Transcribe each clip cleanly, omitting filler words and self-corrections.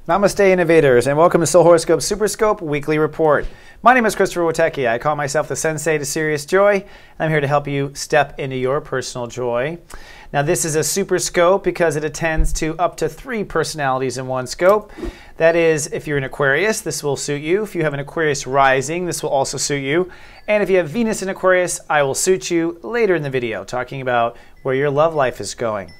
Namaste, innovators, and welcome to Soul Horoscope SuperScope Weekly Report. My name is Christopher Witecki. I call myself the Sensei to Sirius Joy. I'm here to help you step into your personal joy. Now, this is a super scope because it attends to up to 3 personalities in one scope. That is, if you're an Aquarius, this will suit you. If you have an Aquarius Rising, this will also suit you. And if you have Venus in Aquarius, I will suit you later in the video, talking about where your love life is going.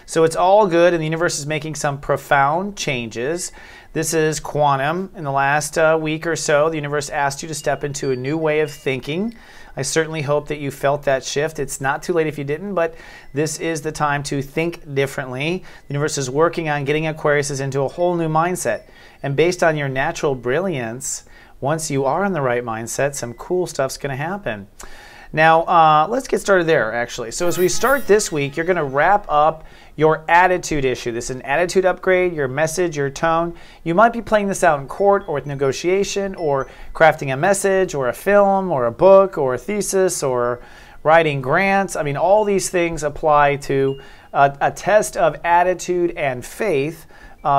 So it's all good, and the universe is making some profound changes. This is quantum. In the last week or so, the universe asked you to step into a new way of thinking. I certainly hope that you felt that shift. It's not too late if you didn't, but this is the time to think differently. The universe is working on getting Aquariuses into a whole new mindset. And based on your natural brilliance, once you are in the right mindset, some cool stuff's going to happen. Now, let's get started there, actually. So as we start this week, you're going to wrap up your attitude issue. This is an attitude upgrade, your message, your tone. You might be playing this out in court or with negotiation or crafting a message or a film or a book or a thesis or writing grants. I mean, all these things apply to a test of attitude and faith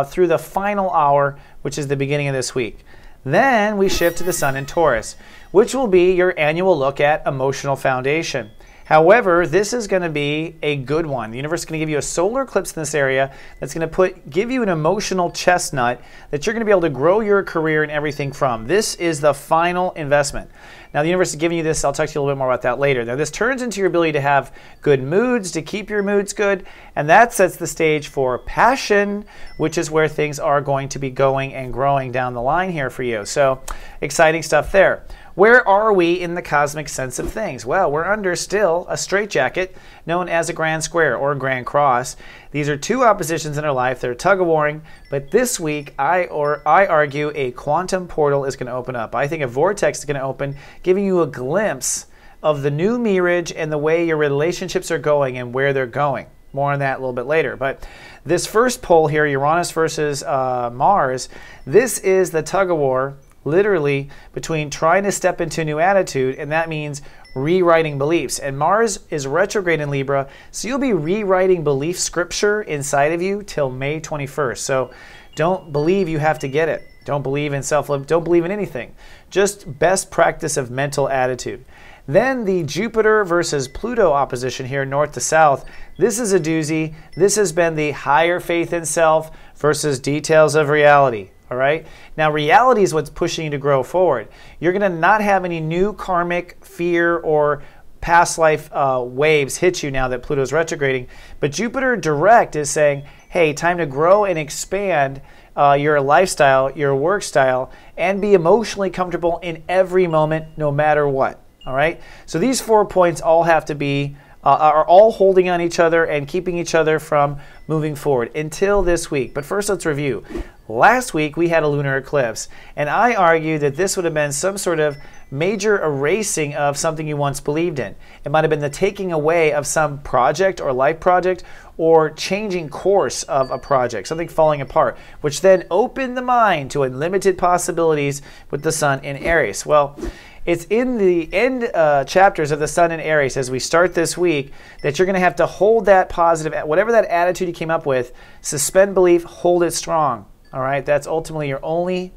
through the final hour, which is the beginning of this week. Then we shift to the Sun in Taurus, which will be your annual look at emotional foundation. However, this is going to be a good one. The universe is going to give you a solar eclipse in this area that's going to give you an emotional chestnut that you're going to be able to grow your career and everything from. This is the final investment. Now, the universe is giving you this. I'll talk to you a little bit more about that later. Now, this turns into your ability to have good moods, to keep your moods good, and that sets the stage for passion, which is where things are going to be going and growing down the line here for you. So, exciting stuff there. Where are we in the cosmic sense of things? Well, we're under still a straitjacket known as a grand square or a grand cross. These are 2 oppositions in our life. They're tug-of-warring, but this week I argue a quantum portal is going to open up. I think a vortex is going to open, giving you a glimpse of the new mirage and the way your relationships are going and where they're going. More on that a little bit later. But this first pole here, Uranus versus Mars, this is the tug-of-war literally between trying to step into a new attitude, and that means rewriting beliefs. And Mars is retrograde in Libra, so you'll be rewriting belief scripture inside of you till May 21st. So don't believe you have to get it. Don't believe in self-love. Don't believe in anything. Just best practice of mental attitude. Then the Jupiter versus Pluto opposition here, north to south. This is a doozy. This has been the higher faith in self versus details of reality. All right. Now, reality is what's pushing you to grow forward. You're going to not have any new karmic fear or past life waves hit you now that Pluto's retrograding. But Jupiter direct is saying, hey, time to grow and expand your lifestyle, your work style, and be emotionally comfortable in every moment, no matter what. All right. So these 4 points all have to be are all holding on each other and keeping each other from moving forward until this week. But first, let's review. Last week, we had a lunar eclipse, and I argue that this would have been some sort of major erasing of something you once believed in. It might have been the taking away of some project or life project or changing course of a project, something falling apart, which then opened the mind to unlimited possibilities with the Sun in Aries. Well, it's in the end chapters of the Sun in Aries as we start this week that you're going to have to hold that positive, whatever that attitude you came up with, suspend belief, hold it strong. All right, that's ultimately your only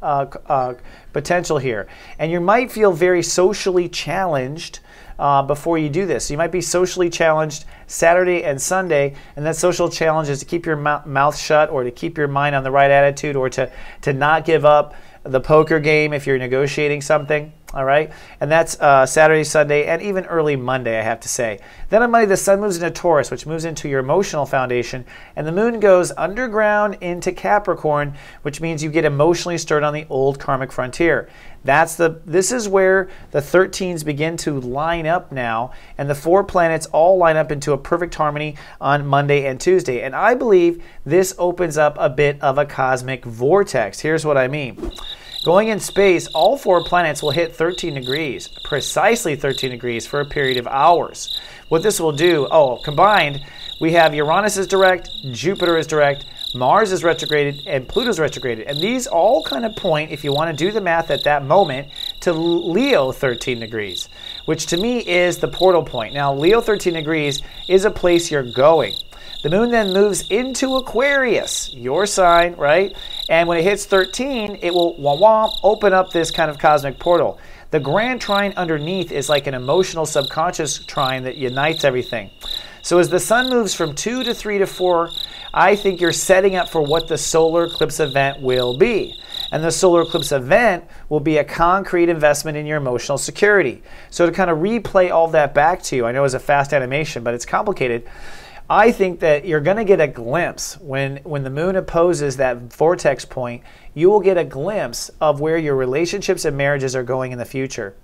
potential here. And you might feel very socially challenged before you do this. So you might be socially challenged Saturday and Sunday, and that social challenge is to keep your mouth shut or to keep your mind on the right attitude or to not give up the poker game if you're negotiating something. All right, and that's Saturday, Sunday, and even early Monday, I have to say. Then on Monday, the Sun moves into Taurus, which moves into your emotional foundation, and the Moon goes underground into Capricorn, which means you get emotionally stirred on the old karmic frontier. This is where the 13s begin to line up now, and the 4 planets all line up into a perfect harmony on Monday and Tuesday. And I believe this opens up a bit of a cosmic vortex. Here's what I mean. Going in space, all 4 planets will hit 13 degrees, precisely 13 degrees for a period of hours. What this will do, combined, we have Uranus is direct, Jupiter is direct, Mars is retrograded, and Pluto is retrograded. And these all kind of point, if you want to do the math at that moment, to Leo 13 degrees, which to me is the portal point. Now, Leo 13 degrees is a place you're going. The moon then moves into Aquarius, your sign, right? And when it hits 13, it will open up this kind of cosmic portal. The grand trine underneath is like an emotional subconscious trine that unites everything. So as the sun moves from 2 to 3 to 4, I think you're setting up for what the solar eclipse event will be. And the solar eclipse event will be a concrete investment in your emotional security. So to kind of replay all that back to you, I know it's a fast animation, but it's complicated. I think that you're going to get a glimpse when the moon opposes that vortex point. You will get a glimpse of where your relationships and marriages are going in the future.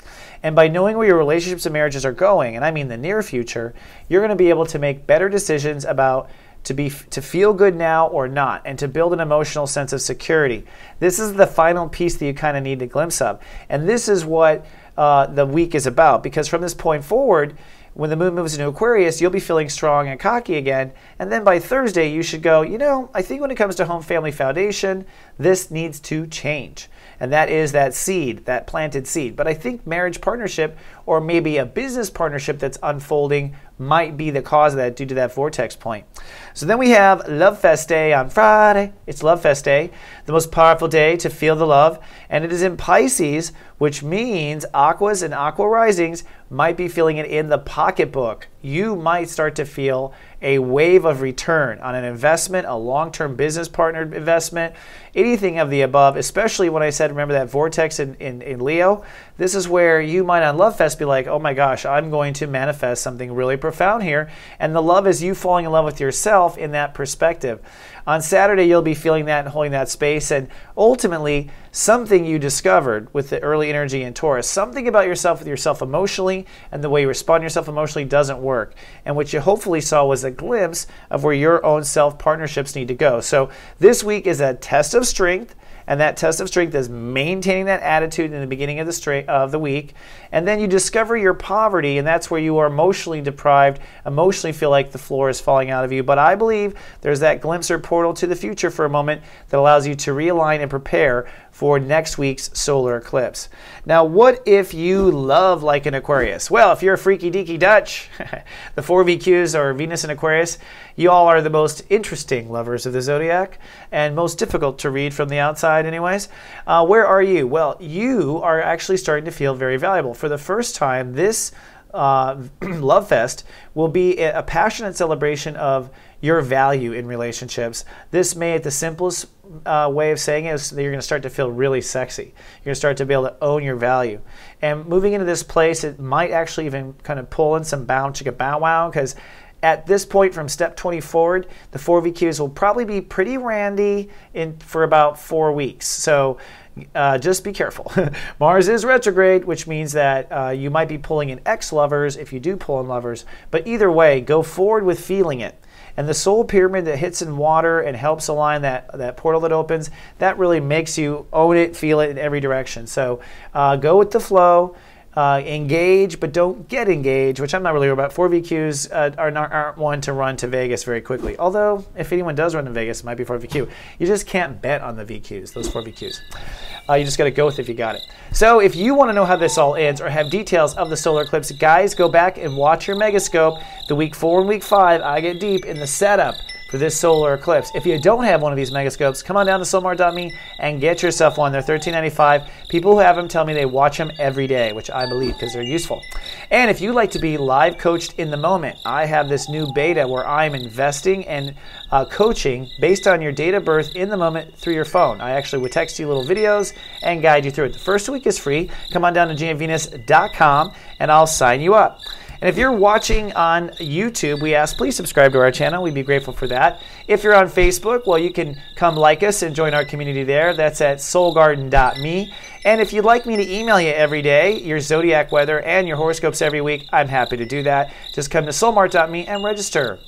And by knowing where your relationships and marriages are going, and I mean the near future, you're going to be able to make better decisions about to feel good now or not, and to build an emotional sense of security. This is the final piece that you kind of need a glimpse of. And this is what the week is about, because from this point forward, when the moon moves into Aquarius, you'll be feeling strong and cocky again. And then by Thursday, you should go, you know, I think when it comes to home family foundation, this needs to change. And that is that seed, that planted seed. But I think marriage partnership, or maybe a business partnership that's unfolding, might be the cause of that due to that vortex point. So then we have Love Fest Day on Friday. It's Love Fest Day, the most powerful day to feel the love. And it is in Pisces, which means Aquas and Aqua Risings might be feeling it in the pocketbook. You might start to feel a wave of return on an investment, a long-term business partner investment, anything of the above, especially when I said, remember that vortex in Leo? This is where you might on Love Fest be like, oh my gosh, I'm going to manifest something really profound here. And the love is you falling in love with yourself in that perspective. On Saturday, you'll be feeling that and holding that space. And ultimately, something you discovered with the early energy in Taurus, something about yourself with yourself emotionally and the way you respond to yourself emotionally doesn't work. And what you hopefully saw was a glimpse of where your own self-partnerships need to go. So this week is a test of strength. And that test of strength is maintaining that attitude in the beginning of the week. And then you discover your poverty, and that's where you are emotionally deprived, emotionally feel like the floor is falling out of you. But I believe there's that glimpse or portal to the future for a moment that allows you to realign and prepare for next week's solar eclipse. Now, what if you love like an Aquarius? Well, if you're a freaky deaky Dutch, the 4VQs or Venus in Aquarius, you all are the most interesting lovers of the zodiac and most difficult to read from the outside anyways. Where are you? Well, you are actually starting to feel very valuable. For the first time, this Love Fest will be a passionate celebration of your value in relationships. This may, at the simplest way of saying it, is that you're going to start to feel really sexy. You're going to start to be able to own your value. And moving into this place, it might actually even kind of pull in some bow chicka bow wow, because at this point from step 20 forward, the 4VQs will probably be pretty randy for about 4 weeks. So just be careful. Mars is retrograde, which means that you might be pulling in ex-lovers if you do pull in lovers. But either way, go forward with feeling it. And the soul pyramid that hits in water and helps align that portal that opens, that really makes you own it, feel it in every direction. So go with the flow. Engage, but don't get engaged, which I'm not really worried about. 4VQs aren't one to run to Vegas very quickly. Although, if anyone does run to Vegas, it might be 4VQ. You just can't bet on the VQs, those 4VQs. You just got to go with it if you got it. So if you want to know how this all ends or have details of the solar eclipse, guys, go back and watch your Megascope. The week 4 and week 5, I get deep in the setup for this solar eclipse. If you don't have one of these Megascopes, come on down to soulmart.me and get yourself one. They're $13.95. People who have them tell me they watch them every day, which I believe because they're useful. And if you like to be live coached in the moment, I have this new beta where I'm investing and coaching based on your date of birth in the moment through your phone. I actually would text you little videos and guide you through it. The first week is free. Come on down to gmvenus.com and I'll sign you up. And if you're watching on YouTube, we ask please subscribe to our channel. We'd be grateful for that. If you're on Facebook, well, you can come like us and join our community there. That's at soulgarden.me. And if you'd like me to email you every day, your zodiac weather and your horoscopes every week, I'm happy to do that. Just come to soulmart.me and register.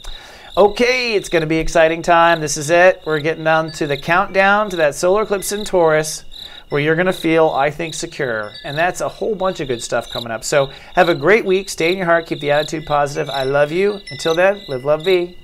Okay, it's going to be an exciting time. This is it. We're getting down to the countdown to that solar eclipse in Taurus, where you're going to feel, I think, secure. And that's a whole bunch of good stuff coming up. So have a great week. Stay in your heart. Keep the attitude positive. I love you. Until then, live, love, be.